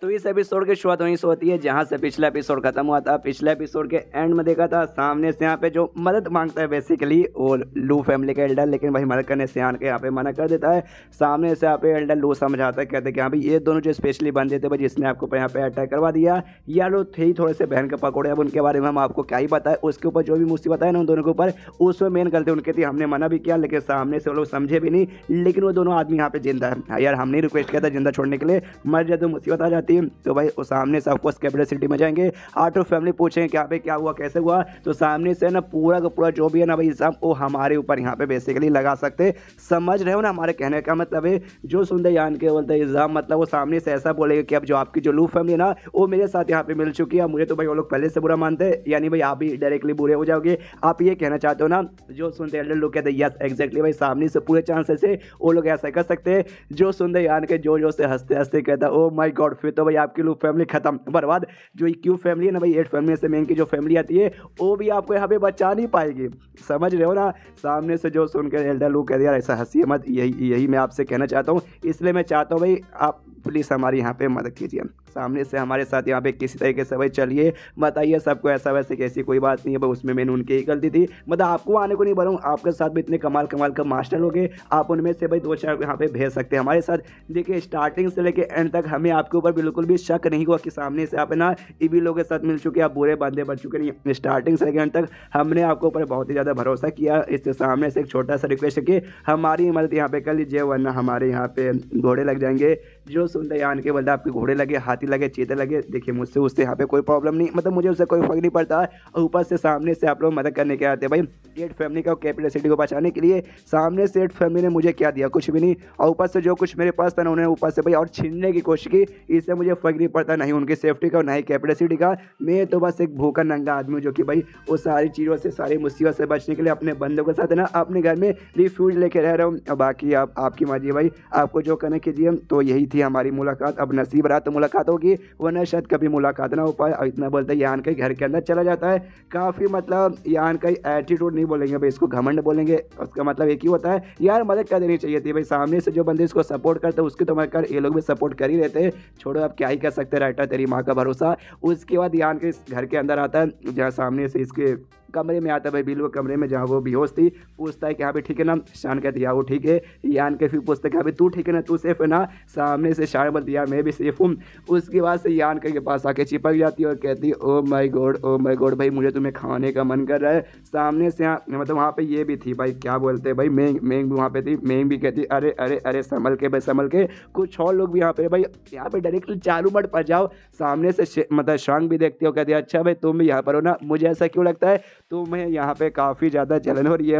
तो इस एपिसोड की शुरुआत वहीं से होती है जहां से पिछला एपिसोड खत्म हुआ था। पिछले एपिसोड के एंड में देखा था सामने से यहाँ पे जो मदद मांगता है बेसिकली और लू फैमिली का एल्डर, लेकिन भाई मदद करने से आन के यहाँ पे मना कर देता है। सामने से यहाँ पे एल्डर लू समझाता है, कहते हैं कि हाँ भाई ये दोनों जो स्पेशली बंदे थे भाई जिसने आपको यहाँ पे अटैक करवा दिया, यार वो थे ही थोड़े से बहन के पकौड़े। अब उनके बारे में हम आपको क्या ही बताए, उसके ऊपर जो भी मुसीबत है ना उन दोनों के ऊपर, उसमें मेन गलती उनकी थी। हमने मना भी किया लेकिन सामने से वो लोग समझे भी नहीं, लेकिन वो दोनों आदमी यहाँ पे जिंदा है। यार हमने रिक्वेस्ट किया था जिंदा छोड़ने के लिए, मर जाए तो मुसीबत आ जाती है। तो भाई सामने से ऑफकोर्स कैपिटल सिटी में जाएंगे, आर्ट ऑफ फैमिली पूछेंगे कि यहाँ पे क्या हुआ कैसे हुआ। तो सामने से ना पूरा का पूरा जो भी है ना भाई इल्जाम वो हमारे ऊपर यहाँ पे बेसिकली लगा सकते। समझ रहे हो ना हमारे कहने का मतलब है। जो सुंदर यान के बोलते इल्जाम मतलब वो सामने से ऐसा बोलेगा कि अब जो आपकी जो लू फैमिली है ना वो मेरे साथ यहाँ पे मिल चुकी है, मुझे तो भाई वो लोग पहले से बुरा मानते हैं, यानी भाई आप भी डायरेक्टली बुरे हो जाओगे। आप ये कहना चाहते हो ना। जो सुनते एल्डर लोग कहते हैं यस एग्जैक्टली भाई, सामने से पूरे चांसेस है वो लोग ऐसा कर सकते हैं। जो सुंदर यान के जो से हंसते हंसते कहता है ओ माय गॉड, फिर तो भाई आपकी लू फैमिली खत्म बर्बाद। जो क्यू फैमिली है ना भाई 8 फैमिली से मेन की जो फैमिली आती है वो भी आपको यहाँ पे बचा नहीं पाएगी। समझ रहे हो ना। सामने से जो सुनकर एल्डर लोग कहते यार ऐसा हंसिए मत, यही मैं आपसे कहना चाहता हूँ, इसलिए मैं चाहता हूँ भाई आप प्लीज़ हमारी यहाँ पे मदद कीजिए। सामने से हमारे साथ यहाँ पे किसी तरीके से भाई चलिए, बताइए सबको ऐसा वैसे कैसी कोई बात नहीं है भाई, उसमें मैंने उनकी ही गलती थी। मतलब आपको आने को नहीं बोलूँ, आपके साथ भी इतने कमाल कमाल का मास्टर लोग हैं, आप उनमें से भाई 2-4 यहाँ पे भेज सकते हैं हमारे साथ। देखिए स्टार्टिंग से लेके एंड तक हमें आपके ऊपर बिल्कुल भी शक नहीं हुआ कि सामने से आप ना इवी लोगों के साथ मिल चुके, आप बुरे बंदे बन चुके नहीं। स्टार्टिंग से लेके एंड तक हमने आपके ऊपर बहुत ही ज़्यादा भरोसा किया। इससे सामने से एक छोटा सा रिक्वेस्ट है कि हमारी मदद यहाँ पे कर लीजिए, वरना हमारे यहाँ पे घोड़े लग जाएंगे। जो सुनते यान के बल्दा आपके घोड़े लगे, हाथी लगे, चीते लगे, देखिए मुझसे उससे यहाँ पे कोई प्रॉब्लम नहीं, मतलब मुझे उससे कोई फर्क नहीं पड़ता। और ऊपर से सामने से आप लोग मदद करने के आते हैं भाई 8 फैमिली का कैपिटल सिटी को बचाने के लिए। सामने से 8 फैमिली ने मुझे क्या दिया, कुछ भी नहीं। और ऊपर से जो कुछ मेरे पास था ना उन्होंने ऊपर से भाई और छीनने की कोशिश की। इससे मुझे फर्क नहीं पड़ता, नहीं उनकी सेफ्टी का, ना ही कैपिटल सिटी का। मैं तो बस एक भूखा नंगा आदमी हूँ जो कि भाई वो सारी चीज़ों से, सारी मुसीबत से बचने के लिए अपने बंदों के साथ ना अपने घर में रिफ्यूज लेके रह रहा हूँ। और बाकी आपकी मर्जी भाई, आपको जो करना कीजिए। तो यही थी हमारी मुलाकात। अब नसीब रहा तो मुलाकात होगी, वरना शायद कभी मुलाकात ना हो पाए। और इतना बोलते हैं यान के घर के अंदर चला जाता है। काफ़ी मतलब यान का एटीट्यूड नहीं बोलेंगे भाई, इसको घमंड बोलेंगे। उसका मतलब एक ही होता है यार मदद कर देनी चाहिए थी भाई। सामने से जो बंदे इसको सपोर्ट करते हैं उसके तो मैं कर, ये लोग भी सपोर्ट कर ही रहते हैं। छोड़ो अब क्या ही कर सकते हैं, राइटर तेरी माँ का भरोसा। उसके बाद यान के घर के अंदर आता है, जहाँ सामने से इसके कमरे में आता है भाई, बिल्कुल कमरे में जहाँ वो बेहोश थी। पूछता है कि हाँ भाई ठीक है ना। शान कहती है हाँ वो ठीक है। यान के फिर पूछता है कि हाँ भाई तू ठीक है ना, तू सेफ है ना। सामने से शान बोलती है मैं भी सेफ हूँ। उसके बाद से यान के पास आके चिपक जाती है और कहती है ओ माय गॉड भाई मुझे तुम्हें खाने का मन कर रहा है। सामने से मतलब वहाँ पे ये भी थी भाई, क्या बोलते हैं भाई, मेंग भी वहाँ पे थी। मेंग भी कहती अरे अरे अरे संभल के भाई संभल के। कुछ और लोग भी यहाँ पे भाई, यहाँ पे डायरेक्टली चालू मत पड़ जाओ। सामने से मतलब शांग भी देखती हो, कहती है अच्छा भाई तुम भी यहाँ पर हो ना, मुझे ऐसा क्यों लगता है तुम्हें यहाँ पे काफ़ी ज़्यादा जलन हो रही है।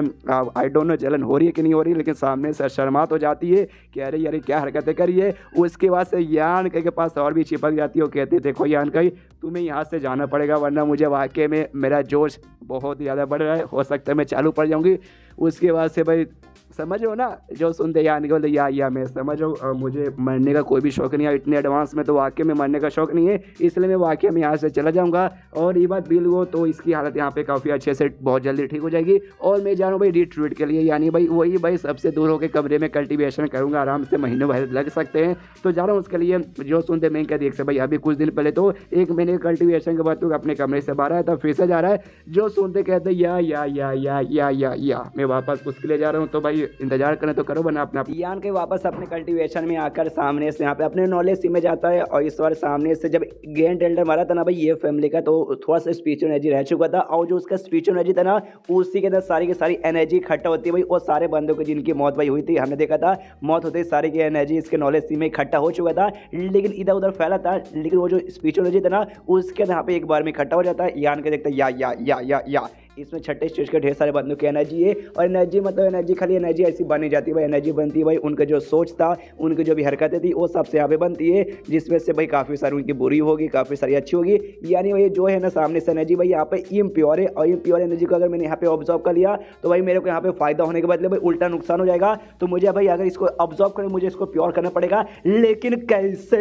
आई डोंट नो जलन हो रही है कि नहीं हो रही, लेकिन सामने से शर्मात हो जाती है कि अरे यार क्या हरकतें करी है। उसके बाद से यान के पास और भी चिपक जाती है और कहती है देखो यान का तुम्हें यहाँ से जाना पड़ेगा, वरना मुझे वाकई में मेरा जोश बहुत ज़्यादा बढ़ रहा है, हो सकता है मैं चालू पड़ जाऊँगी। उसके बाद से भाई समझ रहे हो ना। जो सुनते यान के बोलते या मैं समझ रहा हूँ, मुझे मरने का कोई भी शौक नहीं है, इतने एडवांस में तो वाकई में मरने का शौक नहीं है, इसलिए मैं वाकई में यहाँ से चला जाऊँगा। और ये बात बिल हो तो इसकी हालत यहाँ पे काफ़ी अच्छे से बहुत जल्दी ठीक हो जाएगी। और मैं जा रहा हूँ भाई रिट्रीट के लिए, यानी भाई वही भाई सबसे दूर होकर कमरे में कल्टिवेशन करूँगा, आराम से महीनों भर लग सकते हैं। तो जा रहा हूँ उसके लिए। जो सुनते मैं क्या देख से भाई अभी कुछ दिन पहले तो 1 महीने कल्टिवेशन के बाद तो अपने कमरे से बाहर आया था, फिर से जा रहा है। जो सुनते कहते या मैं वापस उसके लिए जा रहा हूँ। तो भाई इंतजार करें तो करो बना अपना। यान के वापस अपने कल्टीवेशन में आकर सामने से यहाँ पे अपने नॉलेज सी में जाता है। और इस बार सामने से जब ग्रैंड एल्डर मारा था ना भाई ये फैमिली का, तो थोड़ा सा स्पिरिचुअल एनर्जी रह चुका था। और जो उसका स्पिरिचुअल एनर्जी था ना उसी के अंदर सारी की सारी एनर्जी इकट्ठा होती है भाई। और सारे बंदों की जिनकी मौत भाई हुई थी, हमने देखा था मौत होती सारी की एनर्जी इसके नॉलेज सी में इकट्ठा हो चुका था, लेकिन इधर उधर फैला था। लेकिन वो जो स्पिरिचुअल एनर्जी था ना उसके यहाँ पे एक बार में इकट्ठा हो जाता है। यान के देखते या इसमें छठे स्टेज के ढेर सारे बंदों की एनर्जी है। और एनर्जी मतलब एनर्जी खाली एनर्जी ऐसी बनी जाती है भाई, एनर्जी बनती है भाई उनका जो सोच था, उनकी जो भी हरकतें थी वो सबसे यहाँ पे बनती है, जिसमें से भाई काफ़ी सारी उनकी बुरी होगी, काफ़ी सारी अच्छी होगी। यानी भाई जो है ना सामने से एनर्जी भाई यहाँ पे इम्प्योर है। और इम्प्योर एनर्जी को अगर मैंने यहाँ पे ऑब्जॉर्व कर लिया तो भाई मेरे को यहाँ पे फायदा होने के बदले भाई उल्टा नुकसान हो जाएगा। तो मुझे भाई अगर इसको ऑब्जॉर्व करें मुझे इसको प्योर करना पड़ेगा, लेकिन कैसे।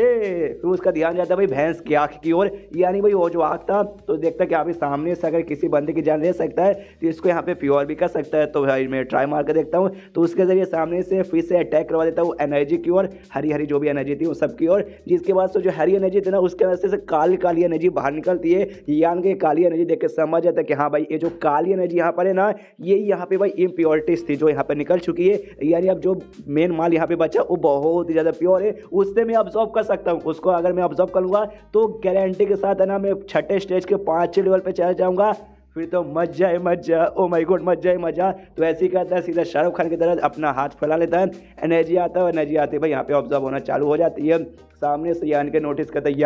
फिर उसका ध्यान जाता है भाई भैंस की आँख की ओर। यानी भाई वो जो आँख था तो देखता कि अभी सामने से अगर किसी बंदे की जान ले सकता है, तो इसको यहाँ पे प्योर भी कर सकता है। तो भाई मैं ट्राई मार कर देखता हूँ, तो उसके जरिए सामने से फिर से अटैक करवा देता हूँ एनर्जी की ओर, हरी हरी जो भी एनर्जी थी उन सब की ओर, जिसके बाद से जो हरी एनर्जी थी ना उसके वजह से काली काली एनर्जी बाहर निकलती है। यानी कि काली एनर्जी देख के समझ जाता है कि हाँ भाई ये जो काली एनर्जी यहाँ पर है ना, ये यहाँ पे भाई इम्प्योरिटीज थी जो यहाँ पर निकल चुकी है। यानी अब जो मेन माल यहाँ पे बचा वो बहुत ही ज़्यादा प्योर है, उससे मैं ऑब्जॉर्व कर सकता हूँ। उसको अगर मैं ऑब्जॉर्व करूँगा तो गारंटी के साथ है ना मैं छठे स्टेज के 5 लेवल पे चला जाऊँगा, फिर तो मजा है मजा, ओ माय गॉड मजा है मजा। तो ऐसे ही कहता है, सीधा शाहरुख खान की तरह अपना हाथ फैला लेता है, एनर्जी आता है, एनर्जी आती है भाई यहाँ पे ऑब्जर्व होना चालू हो जाती है। सामने से यान के नोटिस करता है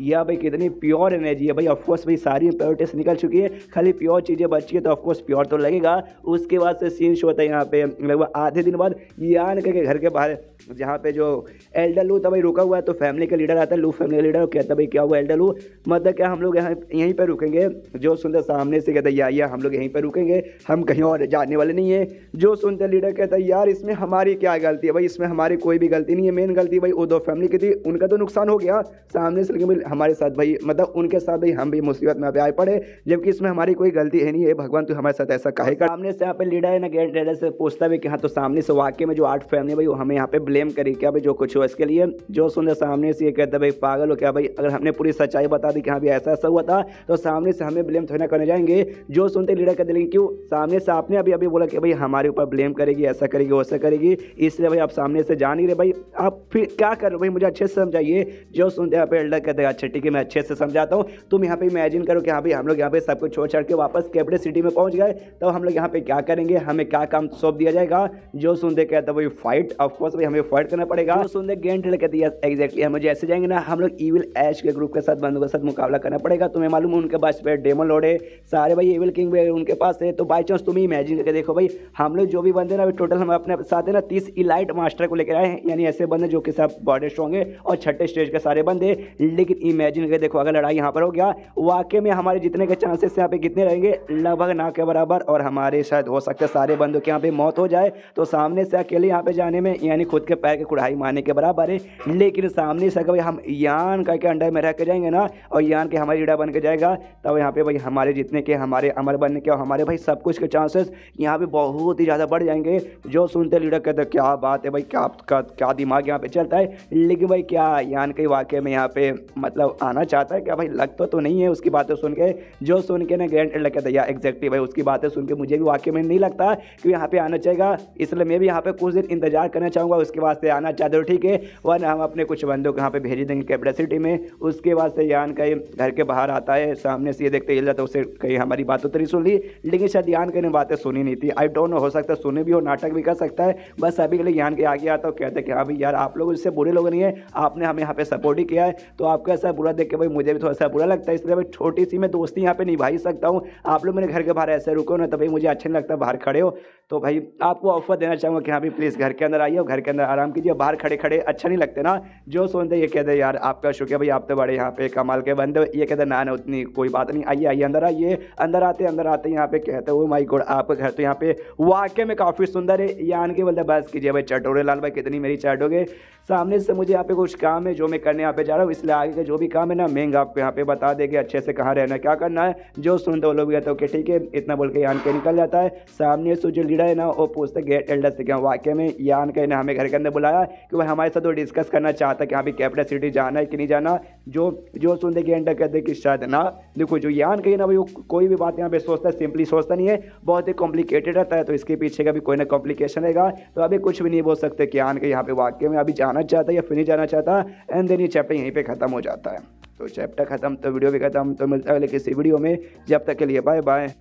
या भाई कितनी प्योर एनर्जी है भाई। ऑफकोर्स भाई सारी इम्प्योरिटीज निकल चुकी है, खाली प्योर चीज़ें बची है, तो ऑफकोर्स प्योर तो लगेगा। उसके बाद से सीन शो होता है यहाँ पे लगभग आधे दिन बाद यान के घर के बाहर, जहाँ पे जो एल्डर लू था भाई रुका हुआ है। तो फैमिली का लीडर आता है, लू फैमिली का लीडर, कहता है भाई क्या हुआ एल्डर लू, मतलब क्या हम लोग यहाँ यहीं पर रुकेंगे। जो सुनते सामने से कहता है या हम लोग यहीं पर रुकेंगे, हम कहीं और जाने वाले नहीं है। जो सुनते लीडर कहता है यार इसमें हमारी क्या गलती है भाई, इसमें हमारी कोई भी गलती नहीं है, मेन गलती भाई वो दो फैमिली की थी, उनका तो नुकसान हो गया सामने से, लेकिन हमारे साथ भाई मतलब उनके साथ भाई हम भी मुसीबत में आए पड़े, जबकि इसमें हमारी कोई गलती है नहीं है। भगवान तू हमारे साथ ऐसा काहे कर। सामने से यहाँ पे लीडर है ना ग्रैंड लीडर से पूछता है कि हाँ तो सामने से वाकई में जो 8 फैमिली भाई वो हमें यहाँ पे ब्लेम करी क्या भाई जो कुछ हो इसके लिए। जो सुनते सामने से ये कहता है भाई पागल हो क्या भाई, अगर हमने पूरी सच्चाई बता दी कि हाँ भाई ऐसा ऐसा हुआ था तो सामने से हमें ब्लेम थोड़ा ना करने जाएंगे। जो सुनते लीडर कहते लेकिन क्यों, सामने से आपने अभी अभी बोला कि भाई हमारे ऊपर ब्लेम करेगी, ऐसा करेगी वैसा करेगी, इसलिए भाई आप सामने से जान ही रहे भाई, आप फिर क्या कर रहे हो भाई, मुझे अच्छे से समझाइए। जो सुनते यहाँ पे एल्डर कहते हैं अच्छा ठीक है मैं अच्छे से समझाता हूँ। तुम यहाँ पे इमेजिन करो कि हाँ भाई हम लोग यहाँ पे सब कुछ छोड़ छाड़ के वापस कैपिटल सिटी में पहुंच गए, तो हम लोग यहाँ पे क्या करेंगे, हमें क्या काम सौंप दिया जाएगा। जो सुनते कहता है भाई फाइट, ऑफकोर्स भाई हमें फाइट करना पड़ेगा। जो सुनते गेंट कहती है एग्जैक्टली हम जैसे जाएंगे ना हम लोग इविल ऐश के ग्रुप के साथ बंदों के साथ मुकाबला करना पड़ेगा। तुम्हें मालूम है उनके पास डेमन लॉर्ड है, सारे भाई इविल किंग भी उनके पास है। तो बाई चांस तुम ही इमेजिन करके देखो भाई हम लोग जो भी बंदे ना टोटल हम अपने साथ है ना 30 इलाइट मास्टर को लेकर आए हैं, यानी ऐसे बंदे जो कि सब बॉडी स्ट्रॉन्ग है और छठे स्टेज के सारे बंदे। लेकिन इमेजिन करके देखो अगर लड़ाई यहाँ पर हो गया वाकई में हमारे जितने के चांसेस यहाँ पे कितने रहेंगे, लगभग ना के बराबर, और हमारे शायद हो सकता है सारे बंदों के यहाँ पे मौत हो जाए। तो सामने से अकेले यहाँ पे जाने में यानी खुद के पैर के कुढ़ाई मारने के बराबर है। लेकिन सामने से अगर हम यान का के अंडर में रह के जाएंगे ना और यान के हमारी लीडर बन के जाएगा, तब यहाँ पे भाई हमारे जितने के हमारे अमर बनने के और हमारे भाई सब कुछ के चांसेस यहाँ पे बहुत ही ज़्यादा बढ़ जाएंगे। जो सुनते लीडर कहते क्या बात है भाई, क्या दिमाग यहाँ पे चलता है। लेकिन भाई क्या यान के वाकई में यहाँ पे मतलब आना चाहता है क्या भाई, लगता तो नहीं है उसकी बातें सुन के। जो सुन के ना ग्रैंड एल्डर कहता है या एग्जैक्टली भाई उसकी बातें सुन के मुझे भी वाकई में नहीं लगता कि यहाँ पे आना चाहेगा, इसलिए मैं भी यहाँ पे कुछ दिन इंतजार करना चाहूँगा। उसके बाद से आना चाहते हो ठीक है, वरना हम अपने कुछ बंदों को यहाँ पे भेज देंगे कैपिटल सिटी में। उसके बाद से यान का घर के बाहर आता है, सामने से ये देखते हिल जाता है, उससे कहीं हमारी बातों तरी सुन ली, लेकिन शायद यान के ने बातें सुनी नहीं थी। आई डोंट नो, हो सकता है सुने भी हो, नाटक भी कर सकता है। बस अभी के लिए यान के आगे आता है, कहते हैं कि हाँ भाई यार आप लोग इससे बुरे लोग नहीं है, आपने हमें यहाँ पे सपोर्ट ही किया है, तो आपका ऐसा बुरा देख के भाई मुझे भी थोड़ा सा बुरा लगता है, इसलिए भाई छोटी सी मैं दोस्ती यहाँ पे निभा ही सकता हूँ। आप लोग मेरे घर के बाहर ऐसे रुको ना तो भाई मुझे अच्छा नहीं लगता, बाहर खड़े हो। तो भाई आपको ऑफर देना चाहूँगा कि हाँ भाई प्लीज़ घर के अंदर आइए और घर के अंदर आराम कीजिए, बाहर खड़े खड़े अच्छा नहीं लगते ना। जो सुनते ये कहते यार आपका शुक्रिया भाई, आप तो बड़े यहाँ पे कमाल के बंदे। ये कहते ना ना उतनी कोई बात नहीं, आइए आइए अंदर आइए। अंदर आते यहाँ पे कहते हो माई गॉड आपका घर तो यहाँ पे वाकई में काफ़ी सुंदर है। यान के बोलते बस कीजिए भाई चटोरे लाल भाई, कितनी मेरी चैटोगे। सामने से मुझे यहाँ पे कुछ काम है जो मैं करने यहाँ पे जा रहा हूँ, इसलिए आगे का जो भी काम है ना मैं आपको यहाँ पे बता देंगे अच्छे से कहाँ रहना क्या करना है। जो सुनते वो लोग कहते हो कि ठीक है, इतना बोल के यान के निकल जाता है। सामने से जो लीडर है ना वो पूछते गेट एल्डर से क्या वाकई में यान के ना हमें घर के अंदर बुलाया कि वह हमारे साथ वो डिस्कस करना चाहता है कि हाँ भाई कैपिटल सिटी जाना है कि नहीं जाना। जो सुनते गेट एल्डर कहते कि शायद ना, देखो जो यान कही ना भाई वो कोई भी बात यहाँ पे सोचता है, सिंपली सोचता नहीं है, बहुत ही कॉम्प्लिकेटेड रहता है, तो इसके पीछे का भी कोई ना कॉम्प्लिकेशन रहेगा। तो अभी कुछ भी नहीं बोल सकते कि यान के यहाँ पे वाकई में अभी जाना चाहता है या फिर नहीं जाना चाहता, एंड देन ये चैप्टर यहीं पे खत्म हो जाता है। तो चैप्टर खत्म तो वीडियो भी खत्म, तो मिलता है अगले किसी वीडियो में, जब तक के लिए बाय बाय।